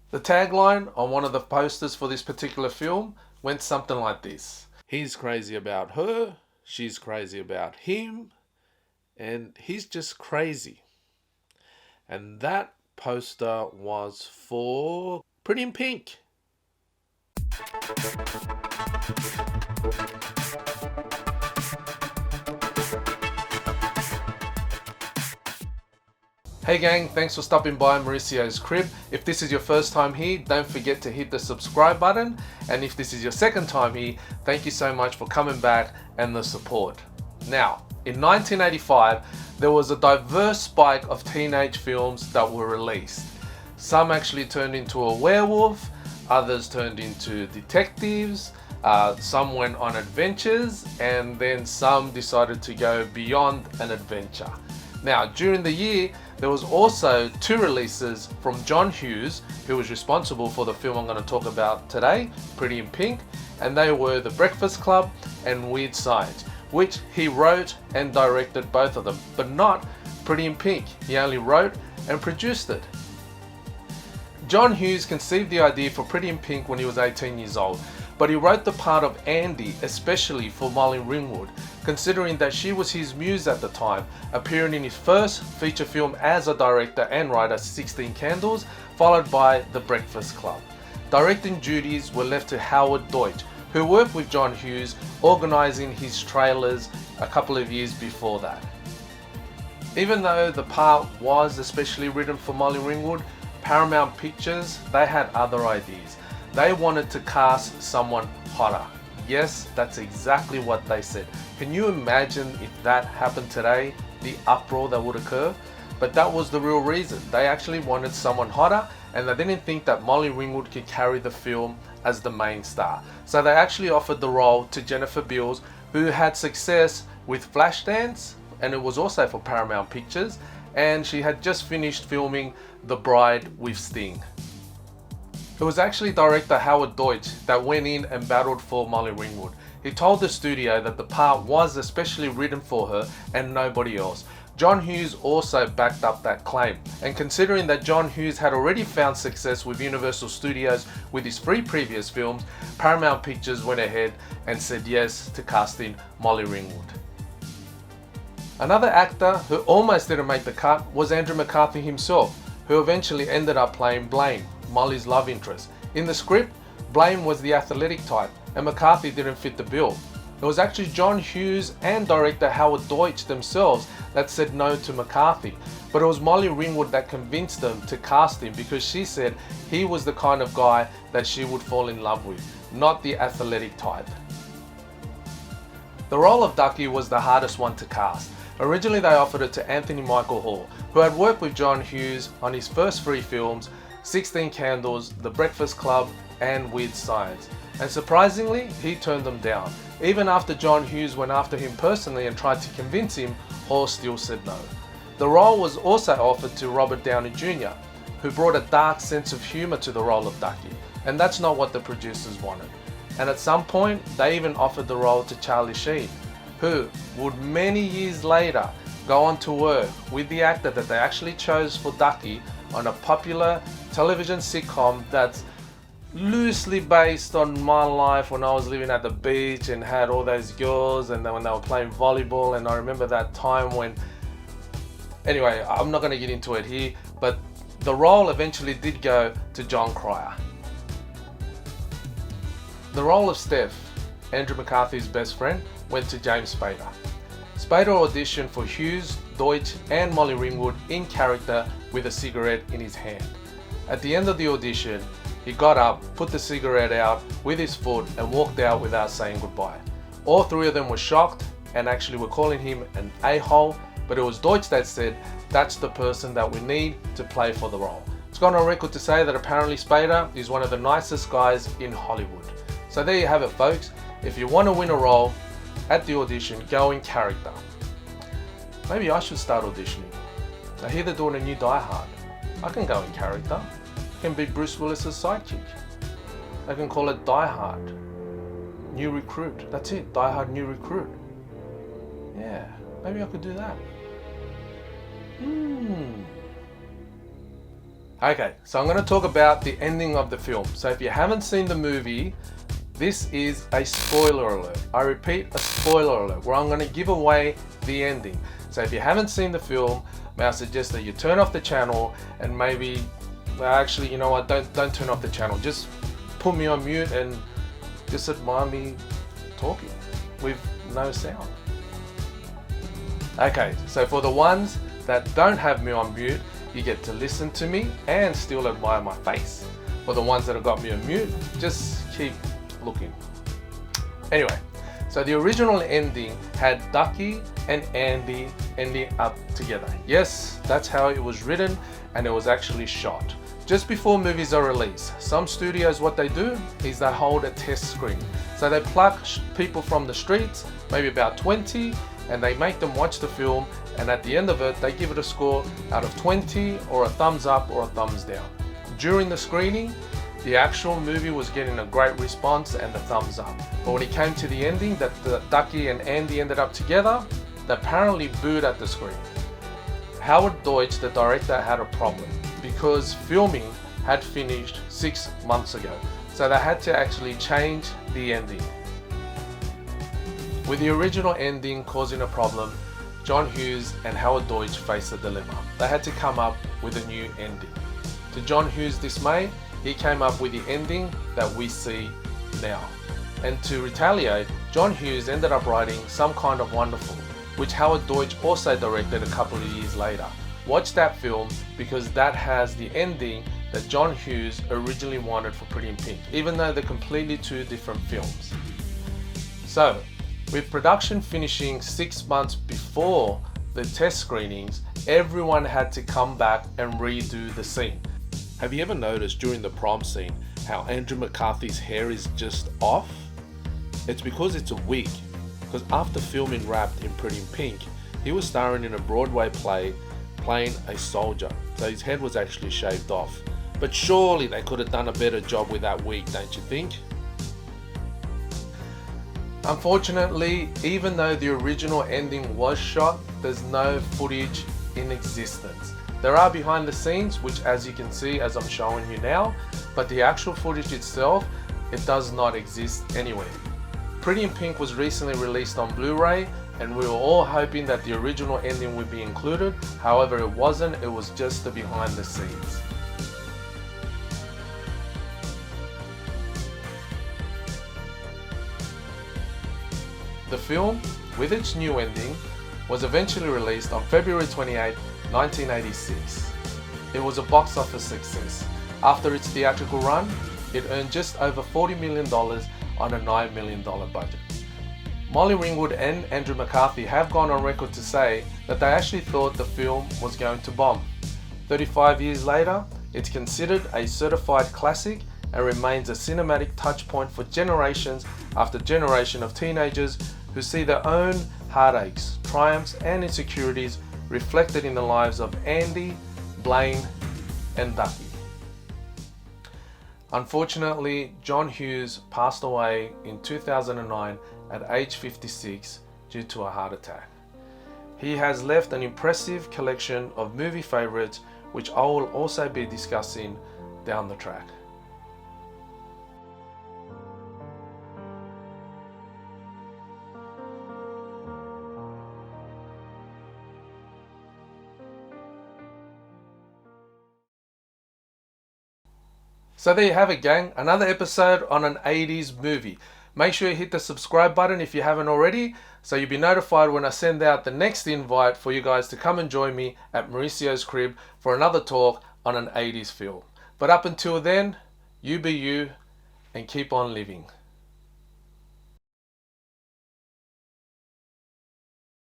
The tagline on one of the posters for this particular film went something like this: he's crazy about her, she's crazy about him, and he's just crazy. And that poster was for Pretty in Pink. Hey gang, thanks for stopping by Mauricio's crib. If this is your first time here, don't forget to hit the subscribe button. And if this is your second time here, thank you so much for coming back and the support. Now, in 1985, there was a diverse spike of teenage films that were released. Some actually turned into a werewolf, others turned into detectives, some went on adventures, and then some decided to go beyond an adventure. Now, during the year, there was also 2 releases from John Hughes, who was responsible for the film I'm going to talk about today, Pretty in Pink, and they were The Breakfast Club and Weird Science, which he wrote and directed both of them, but not Pretty in Pink. He only wrote and produced it. John Hughes conceived the idea for Pretty in Pink when he was 18 years old, but he wrote the part of Andy especially for Molly Ringwood, considering that she was his muse at the time, appearing in his first feature film as a director and writer, 16 Candles, followed by The Breakfast Club. Directing duties were left to Howard Deutsch, who worked with John Hughes, organising his trailers a couple of years before that. Even though the part was especially written for Molly Ringwood, Paramount Pictures, they had other ideas. They wanted to cast someone hotter. Yes, that's exactly what they said. Can you imagine if that happened today, the uproar that would occur? But that was the real reason. They actually wanted someone hotter, and they didn't think that Molly Ringwood could carry the film as the main star. So they actually offered the role to Jennifer Beals, who had success with Flashdance, and it was also for Paramount Pictures, and she had just finished filming The Bride with Sting. It was actually director Howard Deutsch that went in and battled for Molly Ringwood. He told the studio that the part was especially written for her and nobody else. John Hughes also backed up that claim, and considering that John Hughes had already found success with Universal Studios with his 3 previous films, Paramount Pictures went ahead and said yes to casting Molly Ringwood. Another actor who almost didn't make the cut was Andrew McCarthy himself, who eventually ended up playing Blaine, Molly's love interest. In the script, Blaine was the athletic type and McCarthy didn't fit the bill. It was actually John Hughes and director Howard Deutsch themselves that said no to McCarthy, but it was Molly Ringwood that convinced them to cast him because she said he was the kind of guy that she would fall in love with, not the athletic type. The role of Ducky was the hardest one to cast. Originally they offered it to Anthony Michael Hall, who had worked with John Hughes on his first 3 films, 16 Candles, The Breakfast Club, and Weird Science. And surprisingly, he turned them down. Even after John Hughes went after him personally and tried to convince him, Hall still said no. The role was also offered to Robert Downey Jr., who brought a dark sense of humour to the role of Ducky, and that's not what the producers wanted. And at some point, they even offered the role to Charlie Sheen, who would many years later go on to work with the actor that they actually chose for Ducky on a popular television sitcom that's loosely based on my life when I was living at the beach and had all those girls, and then when they were playing volleyball. And I remember that time when, anyway, I'm not going to get into it here, but the role eventually did go to John Cryer. The role of Steph, Andrew McCarthy's best friend, went to James Spader. Spader auditioned for Hughes, Deutsch and Molly Ringwood in character with a cigarette in his hand. At the end of the audition, he got up, put the cigarette out with his foot and walked out without saying goodbye. All 3 of them were shocked and actually were calling him an a-hole, but it was Deutsch that said, "That's the person that we need to play for the role." It's gone on record to say that apparently Spader is one of the nicest guys in Hollywood. So there you have it, folks. If you want to win a role at the audition, go in character. Maybe I should start auditioning. I hear they're doing a new Die Hard. I can go in character. I can be Bruce Willis's sidekick. I can call it Die Hard New Recruit. That's it, Die Hard New Recruit. Yeah, maybe I could do that. Okay, so I'm going to talk about the ending of the film. So if you haven't seen the movie, this is a spoiler alert. I repeat, a spoiler alert, where I'm going to give away the ending. So if you haven't seen the film, may I suggest that you turn off the channel and maybe, well, actually, you know what, don't turn off the channel. Just put me on mute and just admire me talking with no sound. Okay, so for the ones that don't have me on mute, you get to listen to me and still admire my face. For the ones that have got me on mute, just keep looking. Anyway, so the original ending had Ducky and Andy ending up together. Yes, that's how it was written, and it was actually shot. Just before movies are released, some studios, what they do is they hold a test screen. So they pluck people from the streets, maybe about 20, and they make them watch the film, and at the end of it, they give it a score out of 20, or a thumbs up or a thumbs down. During the screening, the actual movie was getting a great response and a thumbs up. But when it came to the ending, that the Ducky and Andy ended up together, they apparently booed at the screen. Howard Deutsch, the director, had a problem because filming had finished 6 months ago. So they had to actually change the ending. With the original ending causing a problem, John Hughes and Howard Deutsch faced a dilemma. They had to come up with a new ending. To John Hughes' dismay, he came up with the ending that we see now. And to retaliate, John Hughes ended up writing Some Kind of Wonderful, which Howard Deutsch also directed a couple of years later. Watch that film because that has the ending that John Hughes originally wanted for Pretty in Pink, even though they're completely two different films. So, with production finishing 6 months before the test screenings, everyone had to come back and redo the scene. Have you ever noticed during the prom scene how Andrew McCarthy's hair is just off? It's because it's a wig. Because after filming Wrapped in Pretty in Pink, he was starring in a Broadway play playing a soldier, so his head was actually shaved off. But surely they could have done a better job with that wig, don't you think? Unfortunately, even though the original ending was shot, there's no footage in existence. There are behind the scenes, which as you can see as I'm showing you now, but the actual footage itself, it does not exist anywhere. Pretty in Pink was recently released on Blu-ray, and we were all hoping that the original ending would be included. However, it wasn't, it was just the behind the scenes. The film, with its new ending, was eventually released on February 28, 1986. It was a box office success. After its theatrical run, it earned just over $40 million on a $9 million budget. Molly Ringwood and Andrew McCarthy have gone on record to say that they actually thought the film was going to bomb. 35 years later, it's considered a certified classic and remains a cinematic touchpoint for generations after generation of teenagers who see their own heartaches, triumphs and insecurities reflected in the lives of Andy, Blaine and Ducky. Unfortunately, John Hughes passed away in 2009 at age 56 due to a heart attack. He has left an impressive collection of movie favorites, which I will also be discussing down the track. So there you have it, gang, another episode on an 80s movie. Make sure you hit the subscribe button if you haven't already, so you'll be notified when I send out the next invite for you guys to come and join me at Mauricio's crib for another talk on an 80s film. But up until then, you be you and keep on living.